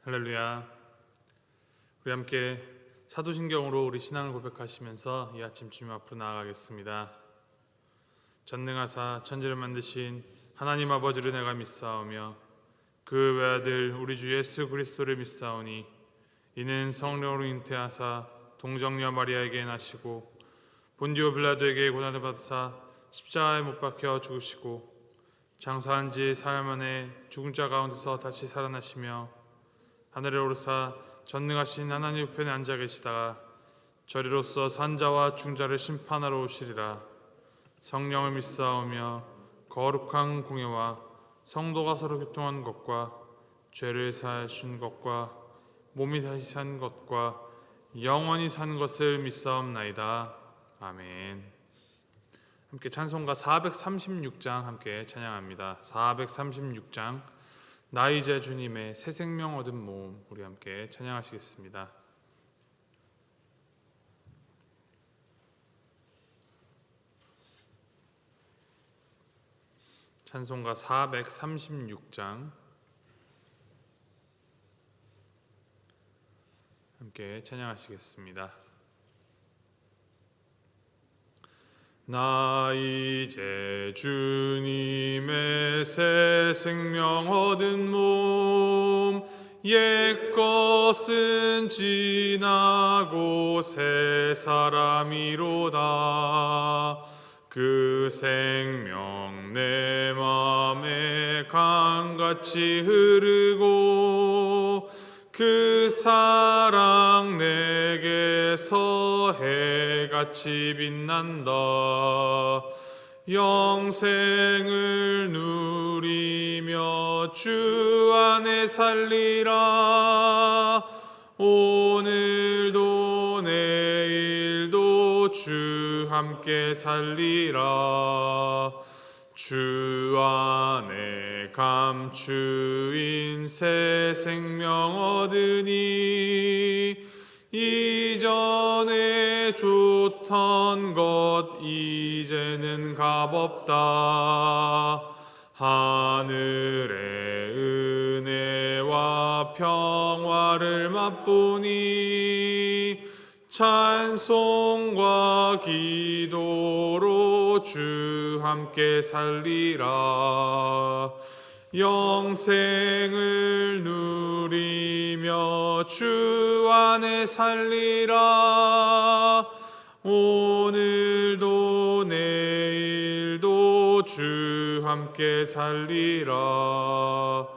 할렐루야. 우리 함께 사도신경으로 우리 신앙을 고백하시면서 이 아침 주님 앞으로 나아가겠습니다. 전능하사 천지를 만드신 하나님 아버지를 내가 믿사오며 그 외아들 우리 주 예수 그리스도를 믿사오니 이는 성령으로 잉태하사 동정녀 마리아에게 나시고 본디오 빌라도에게 고난을 받으사 십자가에 못 박혀 죽으시고 장사한 지 사흘 만에 죽은 자 가운데서 다시 살아나시며 하늘에 오르사 전능하신 하나님 우편에 앉아 계시다가 저리로서 산자와 중자를 심판하러 오시리라. 성령을 믿사오며 거룩한 공예와 성도가 서로 교통한 것과 죄를 사하신 것과 몸이 다시 산 것과 영원히 산 것을 믿사옵나이다. 아멘. 함께 찬송가 436장 함께 찬양합니다. 436장 나 이제 주님의 새 생명 얻은 몸, 우리 함께 찬양하시겠습니다. 찬송가 436장 함께 찬양하시겠습니다. 나 이제 주님의 새 생명 얻은 몸, 옛 것은 지나고 새 사람이로다. 그 생명 내 맘에 강같이 흐르고 그 사랑 내게서 해같이 빛난다. 영생을 누리며 주 안에 살리라. 오늘도 내일도 주 함께 살리라. 주 안에 감추인 새 생명 얻으니 이전에 좋던 것 이제는 값없다. 하늘의 은혜와 평화를 맛보니 찬송과 기도로 주 함께 살리라. 영생을 누리며 주 안에 살리라. 오늘도 내일도 주 함께 살리라.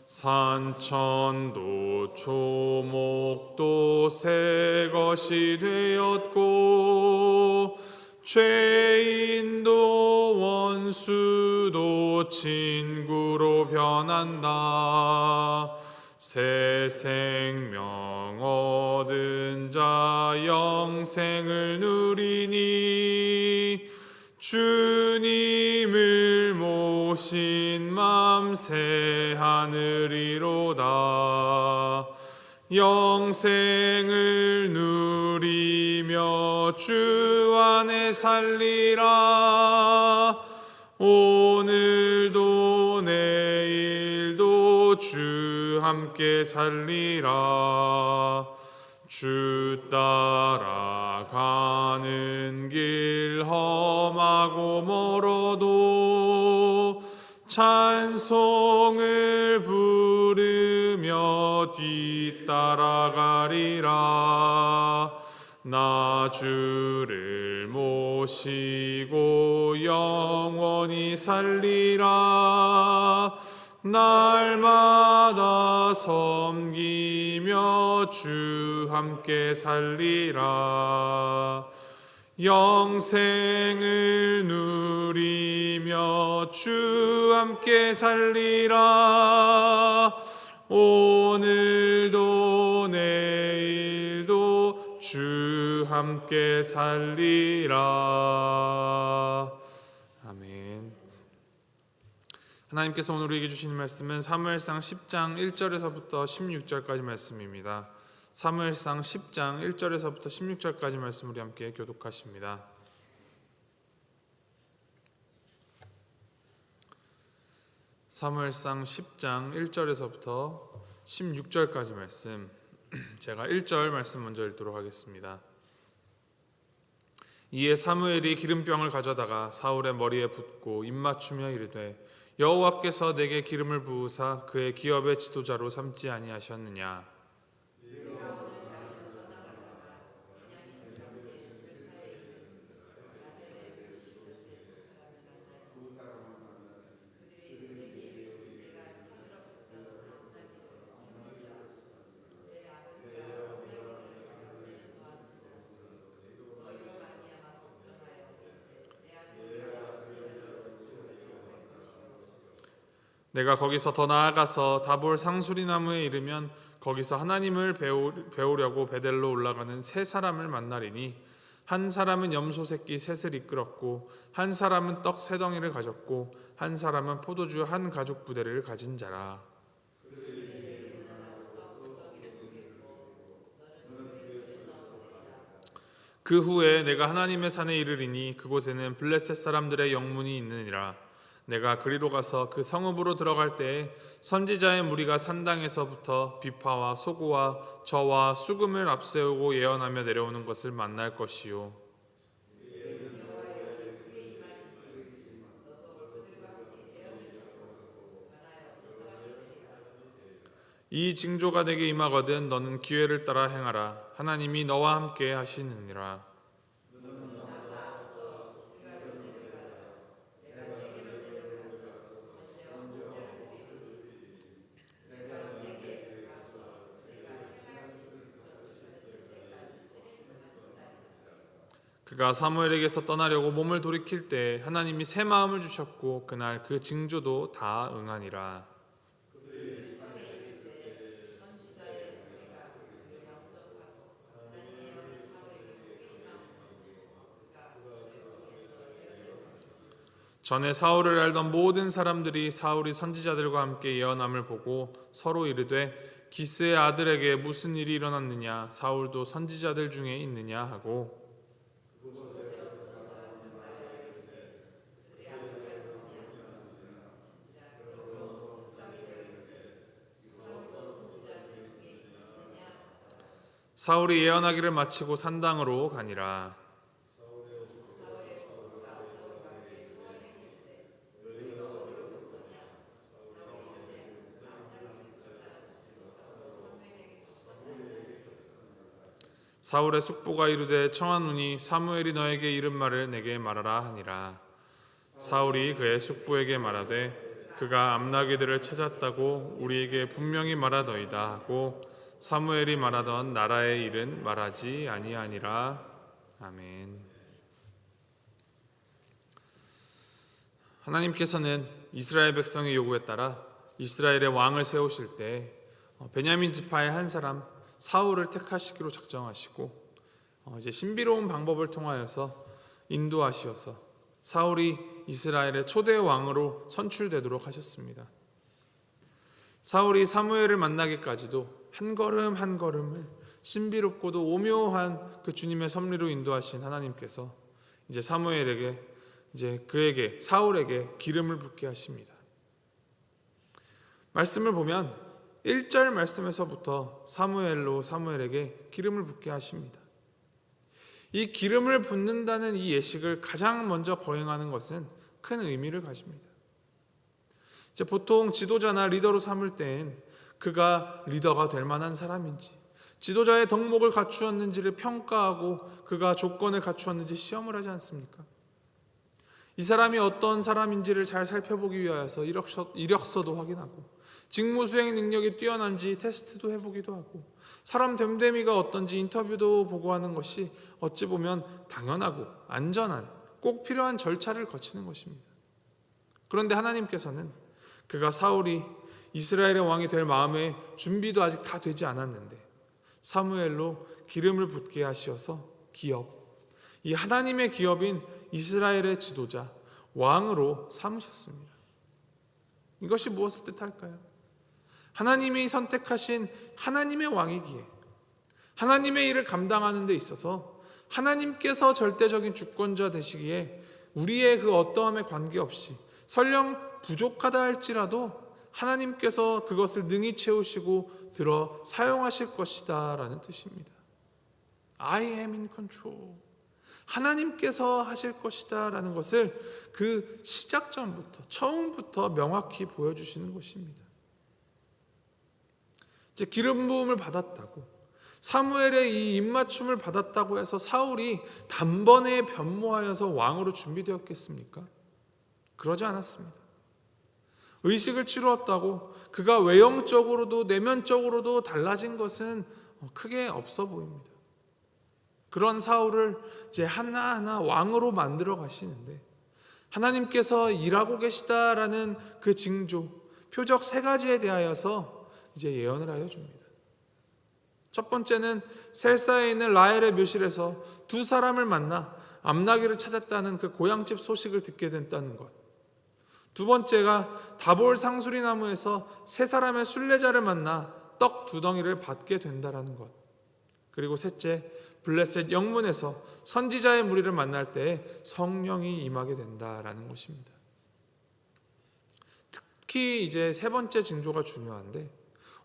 산천도 초목도 새 것이 되었고 죄인도 원수도 친구로 변한다. 새 생명 얻은 자 영생을 누리니 주님을 모신 맘 새 하늘이로다. 영생을 누리며 주 안에 살리라. 오늘도 내일도 주 함께 살리라. 주 따라가는 길 험하고 멀어도 찬송을 부르며 뒤따라가리라. 나 주를 모시고 영원히 살리라. 날마다 섬기며 주 함께 살리라. 영생을 누리며 주 함께 살리라. 오늘도 내일도 주 함께 살리라. 아멘. 하나님께서 오늘 우리에게 주신 말씀은 사무엘상 10장 1절에서부터 16절까지 말씀입니다. 사무엘상 10장 1절에서부터 16절까지 말씀 우리 함께 교독하십니다. 사무엘상 10장 1절에서부터 16절까지 말씀, 제가 1절 말씀 먼저 읽도록 하겠습니다. 이에 사무엘이 기름병을 가져다가 사울의 머리에 붓고 입맞추며 이르되 여호와께서 내게 기름을 부으사 그의 기업의 지도자로 삼지 아니하셨느냐. 내가 거기서 더 나아가서 다볼 상수리 나무에 이르면 거기서 하나님을 배우려고 베델로 올라가는 세 사람을 만나리니 한 사람은 염소 새끼 셋을 이끌었고 한 사람은 떡 세 덩이를 가졌고 한 사람은 포도주 한 가죽 부대를 가진 자라. 그 후에 내가 하나님의 산에 이르리니 그곳에는 블레셋 사람들의 영문이 있느니라. 내가 그리로 가서 그 성읍으로 들어갈 때에 선지자의 무리가 산당에서부터 비파와 소고와 저와 수금을 앞세우고 예언하며 내려오는 것을 만날 것이요. 이 징조가 내게 임하거든 너는 기회를 따라 행하라. 하나님이 너와 함께 하시느니라. 그가 사무엘에게서 떠나려고 몸을 돌이킬 때 하나님이 새 마음을 주셨고 그날 그 징조도 다 응하니라. 전에 사울을 알던 모든 사람들이 사울이 선지자들과 함께 예언함을 보고 서로 이르되 기스의 아들에게 무슨 일이 일어났느냐 사울도 선지자들 중에 있느냐 하고 사울이 예언하기를 마치고 산당으로 가니라. 사울의 숙부가 이르되 청하노니 사무엘이 너에게 이른 말을 내게 말하라 하니라. 사울이 그의 숙부에게 말하되 그가 암나귀들을 찾았다고 우리에게 분명히 말하더이다 하고 사무엘이 말하던 나라의 일은 말하지 아니하니라. 아멘. 하나님께서는 이스라엘 백성의 요구에 따라 이스라엘의 왕을 세우실 때 베냐민 지파의 한 사람 사울을 택하시기로 작정하시고 이제 신비로운 방법을 통하여서 인도하시어서 사울이 이스라엘의 초대 왕으로 선출되도록 하셨습니다. 사울이 사무엘을 만나기까지도 한 걸음 한 걸음을 신비롭고도 오묘한 그 주님의 섭리로 인도하신 하나님께서 이제 사무엘에게 그에게 사울에게 기름을 붓게 하십니다. 말씀을 보면 1절 말씀에서부터 사무엘에게 기름을 붓게 하십니다. 이 기름을 붓는다는 이 예식을 가장 먼저 거행하는 것은 큰 의미를 가집니다. 이제 보통 지도자나 리더로 삼을 때엔 그가 리더가 될 만한 사람인지 지도자의 덕목을 갖추었는지를 평가하고 그가 조건을 갖추었는지 시험을 하지 않습니까? 이 사람이 어떤 사람인지를 잘 살펴보기 위하여서 이력서도 확인하고 직무 수행 능력이 뛰어난지 테스트도 해보기도 하고 사람 됨됨이가 어떤지 인터뷰도 보고 하는 것이 어찌 보면 당연하고 안전한 꼭 필요한 절차를 거치는 것입니다. 그런데 하나님께서는 그가 사울이 이스라엘의 왕이 될 마음의 준비도 아직 다 되지 않았는데 사무엘로 기름을 붓게 하시어서 이 하나님의 기업인 이스라엘의 지도자 왕으로 삼으셨습니다. 이것이 무엇을 뜻할까요? 하나님이 선택하신 하나님의 왕이기에 하나님의 일을 감당하는 데 있어서 하나님께서 절대적인 주권자 되시기에 우리의 그 어떠함에 관계없이 설령 부족하다 할지라도 하나님께서 그것을 능히 채우시고 들어 사용하실 것이다 라는 뜻입니다. I am in control. 하나님께서 하실 것이다 라는 것을 그 시작전부터, 처음부터 명확히 보여주시는 것입니다. 이제 기름 부음을 받았다고, 사무엘의 이 입맞춤을 받았다고 해서 사울이 단번에 변모하여서 왕으로 준비되었겠습니까? 그러지 않았습니다. 의식을 치루었다고 그가 외형적으로도 내면적으로도 달라진 것은 크게 없어 보입니다. 그런 사울을 이제 하나하나 왕으로 만들어 가시는데, 하나님께서 일하고 계시다라는 그 징조, 표적 세 가지에 대하여서 이제 예언을 하여 줍니다. 첫 번째는 셀사에 있는 라헬의 묘실에서 두 사람을 만나 암나귀를 찾았다는 그 고향집 소식을 듣게 됐다는 것. 두 번째가 다볼 상수리 나무에서 세 사람의 순례자를 만나 떡 두 덩이를 받게 된다라는 것. 그리고 셋째, 블레셋 영문에서 선지자의 무리를 만날 때에 성령이 임하게 된다라는 것입니다. 특히 이제 세 번째 징조가 중요한데,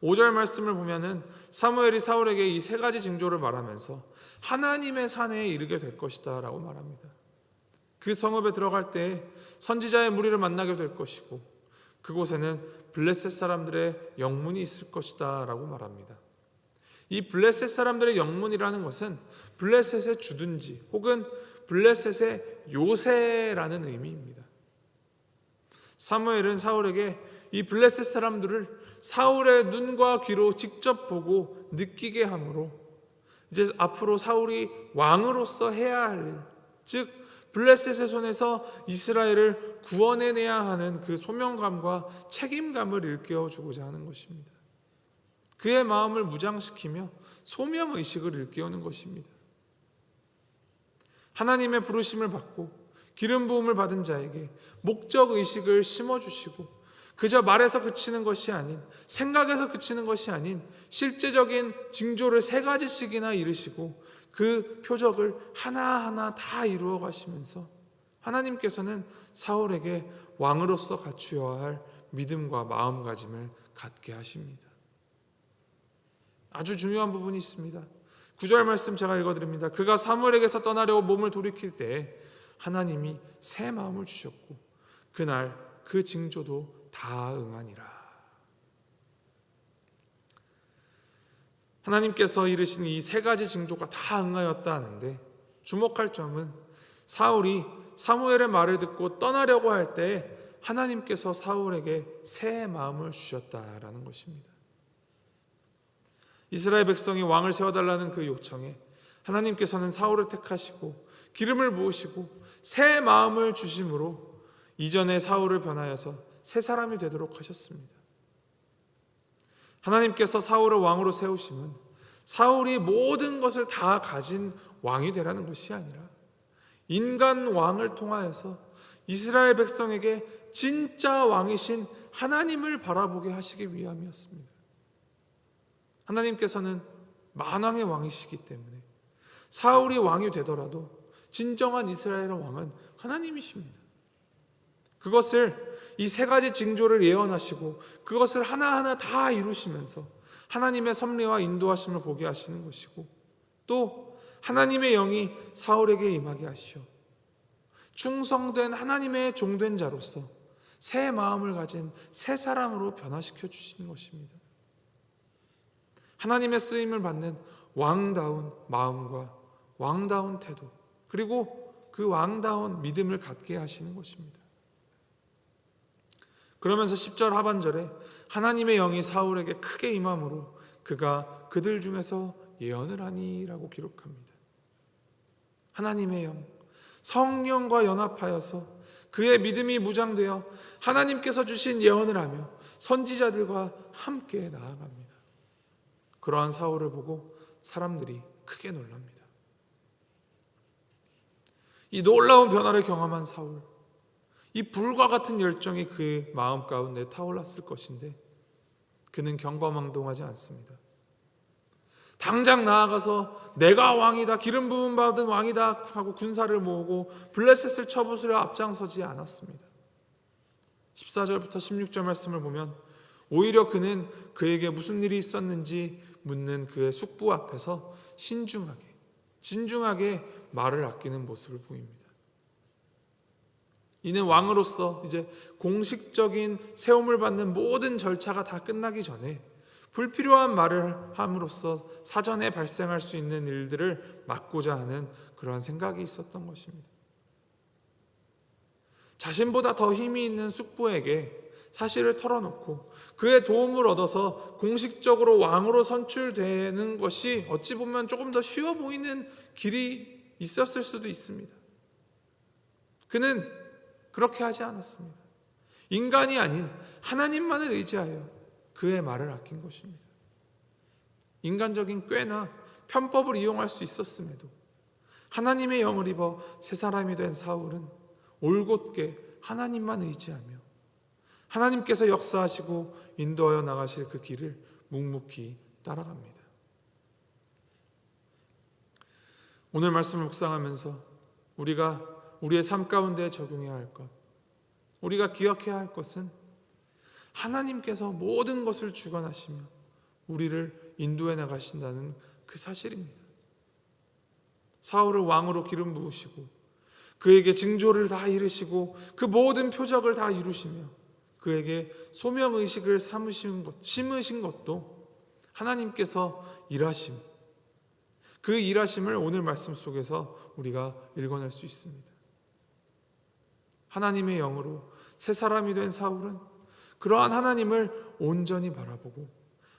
5절 말씀을 보면은 사무엘이 사울에게 이 세 가지 징조를 말하면서 하나님의 산에 이르게 될 것이다 라고 말합니다. 그 성읍에 들어갈 때 선지자의 무리를 만나게 될 것이고, 그곳에는 블레셋 사람들의 영문이 있을 것이다 라고 말합니다. 이 블레셋 사람들의 영문이라는 것은 블레셋의 주둔지 혹은 블레셋의 요새라는 의미입니다. 사무엘은 사울에게 이 블레셋 사람들을 사울의 눈과 귀로 직접 보고 느끼게 함으로 이제 앞으로 사울이 왕으로서 해야 할 일, 즉 블레셋의 손에서 이스라엘을 구원해내야 하는 그 소명감과 책임감을 일깨워주고자 하는 것입니다. 그의 마음을 무장시키며 소명의식을 일깨우는 것입니다. 하나님의 부르심을 받고 기름 부음을 받은 자에게 목적의식을 심어주시고, 그저 말에서 그치는 것이 아닌, 생각에서 그치는 것이 아닌 실제적인 징조를 세 가지씩이나 이루시고 그 표적을 하나하나 다 이루어 가시면서 하나님께서는 사울에게 왕으로서 갖추어야 할 믿음과 마음가짐을 갖게 하십니다. 아주 중요한 부분이 있습니다. 9절 말씀 제가 읽어드립니다. 그가 사무엘에게서 떠나려고 몸을 돌이킬 때 하나님이 새 마음을 주셨고 그날 그 징조도 다 응하니라. 하나님께서 이르신 이 세 가지 징조가 다 응하였다 하는데, 주목할 점은 사울이 사무엘의 말을 듣고 떠나려고 할 때 하나님께서 사울에게 새 마음을 주셨다라는 것입니다. 이스라엘 백성이 왕을 세워달라는 그 요청에 하나님께서는 사울을 택하시고 기름을 부으시고 새 마음을 주심으로 이전에 사울을 변하여서 새 사람이 되도록 하셨습니다. 하나님께서 사울을 왕으로 세우심은 사울이 모든 것을 다 가진 왕이 되라는 것이 아니라 인간 왕을 통하여서 이스라엘 백성에게 진짜 왕이신 하나님을 바라보게 하시기 위함이었습니다. 하나님께서는 만왕의 왕이시기 때문에 사울이 왕이 되더라도 진정한 이스라엘의 왕은 하나님이십니다. 그것을 이 세 가지 징조를 예언하시고 그것을 하나하나 다 이루시면서 하나님의 섭리와 인도하심을 보게 하시는 것이고, 또 하나님의 영이 사울에게 임하게 하시어 충성된 하나님의 종된 자로서 새 마음을 가진 새 사람으로 변화시켜 주시는 것입니다. 하나님의 쓰임을 받는 왕다운 마음과 왕다운 태도, 그리고 그 왕다운 믿음을 갖게 하시는 것입니다. 그러면서 10절 하반절에 하나님의 영이 사울에게 크게 임함으로 그가 그들 중에서 예언을 하니 라고 기록합니다. 하나님의 영, 성령과 연합하여서 그의 믿음이 무장되어 하나님께서 주신 예언을 하며 선지자들과 함께 나아갑니다. 그러한 사울을 보고 사람들이 크게 놀랍니다. 이 놀라운 변화를 경험한 사울, 이 불과 같은 열정이 그 마음 가운데 타올랐을 것인데 그는 경거망동하지 않습니다. 당장 나아가서 내가 왕이다, 기름 부음 받은 왕이다 하고 군사를 모으고 블레셋을 쳐부수려 앞장서지 않았습니다. 14절부터 16절 말씀을 보면 오히려 그는 그에게 무슨 일이 있었는지 묻는 그의 숙부 앞에서 진중하게 말을 아끼는 모습을 보입니다. 이는 왕으로서 이제 공식적인 세움을 받는 모든 절차가 다 끝나기 전에 불필요한 말을 함으로써 사전에 발생할 수 있는 일들을 막고자 하는 그러한 생각이 있었던 것입니다. 자신보다 더 힘이 있는 숙부에게 사실을 털어놓고 그의 도움을 얻어서 공식적으로 왕으로 선출되는 것이 어찌 보면 조금 더 쉬워 보이는 길이 있었을 수도 있습니다. 그는 그렇게 하지 않았습니다. 인간이 아닌 하나님만을 의지하여 그의 말을 아낀 것입니다. 인간적인 꾀나 편법을 이용할 수 있었음에도 하나님의 영을 입어 새 사람이 된 사울은 올곧게 하나님만 의지하며 하나님께서 역사하시고 인도하여 나가실 그 길을 묵묵히 따라갑니다. 오늘 말씀을 묵상하면서 우리가 우리의 삶 가운데 적용해야 할 것, 우리가 기억해야 할 것은 하나님께서 모든 것을 주관하시며 우리를 인도해 나가신다는 그 사실입니다. 사울을 왕으로 기름 부으시고 그에게 징조를 다 이루시고 그 모든 표적을 다 이루시며 그에게 소명의식을 심으신 것도 하나님께서 일하심, 그 일하심을 오늘 말씀 속에서 우리가 읽어낼 수 있습니다. 하나님의 영으로 새 사람이 된 사울은 그러한 하나님을 온전히 바라보고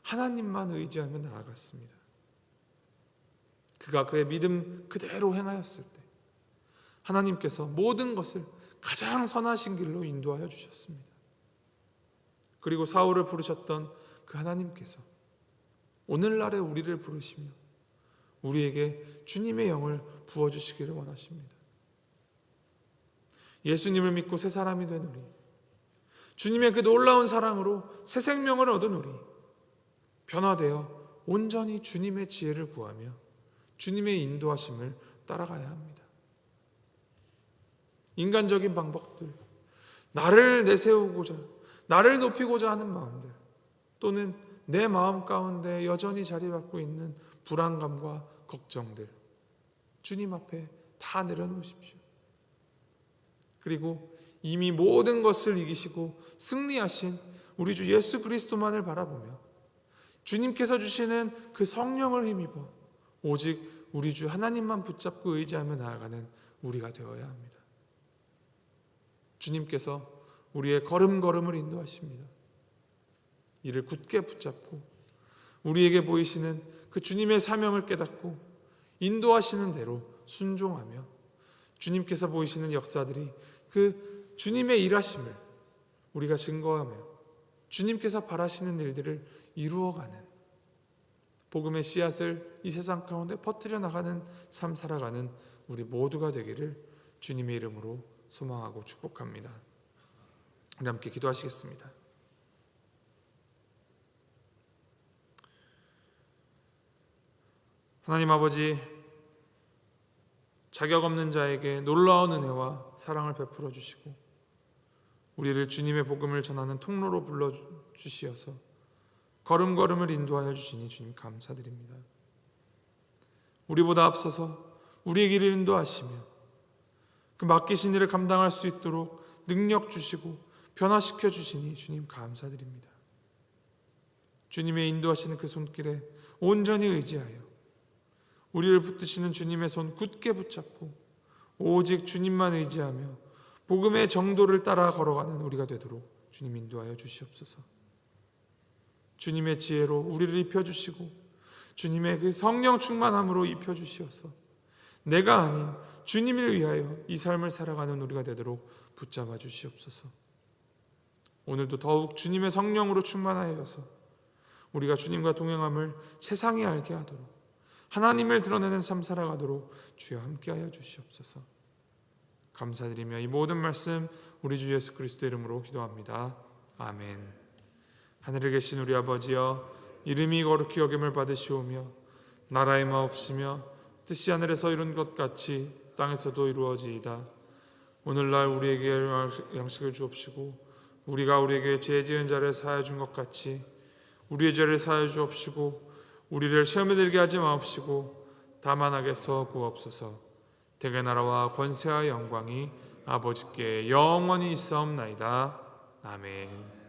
하나님만 의지하며 나아갔습니다. 그가 그의 믿음 그대로 행하였을 때 하나님께서 모든 것을 가장 선하신 길로 인도하여 주셨습니다. 그리고 사울을 부르셨던 그 하나님께서 오늘날의 우리를 부르시며 우리에게 주님의 영을 부어주시기를 원하십니다. 예수님을 믿고 새 사람이 된 우리, 주님의 그 놀라운 사랑으로 새 생명을 얻은 우리, 변화되어 온전히 주님의 지혜를 구하며 주님의 인도하심을 따라가야 합니다. 인간적인 방법들, 나를 내세우고자, 나를 높이고자 하는 마음들, 또는 내 마음 가운데 여전히 자리잡고 있는 불안감과 걱정들, 주님 앞에 다 내려놓으십시오. 그리고 이미 모든 것을 이기시고 승리하신 우리 주 예수 그리스도만을 바라보며 주님께서 주시는 그 성령을 힘입어 오직 우리 주 하나님만 붙잡고 의지하며 나아가는 우리가 되어야 합니다. 주님께서 우리의 걸음걸음을 인도하십니다. 이를 굳게 붙잡고 우리에게 보이시는 그 주님의 사명을 깨닫고 인도하시는 대로 순종하며 주님께서 보이시는 역사들이 그 주님의 일하심을 우리가 증거하며 주님께서 바라시는 일들을 이루어가는 복음의 씨앗을 이 세상 가운데 퍼뜨려 나가는 삶 살아가는 우리 모두가 되기를 주님의 이름으로 소망하고 축복합니다. 우리 함께 기도하시겠습니다. 하나님 아버지, 자격 없는 자에게 놀라운 은혜와 사랑을 베풀어 주시고 우리를 주님의 복음을 전하는 통로로 불러주시어서 걸음걸음을 인도하여 주시니 주님 감사드립니다. 우리보다 앞서서 우리의 길을 인도하시며 그 맡기신 일을 감당할 수 있도록 능력 주시고 변화시켜 주시니 주님 감사드립니다. 주님의 인도하시는 그 손길에 온전히 의지하여 우리를 붙드시는 주님의 손 굳게 붙잡고 오직 주님만 의지하며 복음의 정도를 따라 걸어가는 우리가 되도록 주님 인도하여 주시옵소서. 주님의 지혜로 우리를 입혀주시고 주님의 그 성령 충만함으로 입혀주시어서 내가 아닌 주님을 위하여 이 삶을 살아가는 우리가 되도록 붙잡아 주시옵소서. 오늘도 더욱 주님의 성령으로 충만하여서 우리가 주님과 동행함을 세상이 알게 하도록 하나님을 드러내는 삶 살아가도록 주여 함께하여 주시옵소서. 감사드리며 이 모든 말씀 우리 주 예수 그리스도 이름으로 기도합니다. 아멘. 하늘에 계신 우리 아버지여, 이름이 거룩히 여김을 받으시오며 나라의 마옵시며 뜻이 하늘에서 이룬 것 같이 땅에서도 이루어지이다. 오늘날 우리에게 양식을 주옵시고 우리가 우리에게 죄 지은 자를 사하여 준 것 같이 우리의 죄를 사하여 주옵시고 우리를 시험에 들게 하지 마옵시고 다만 악에서 구하옵소서. 대개 나라와 권세와 영광이 아버지께 영원히 있사옵나이다. 아멘.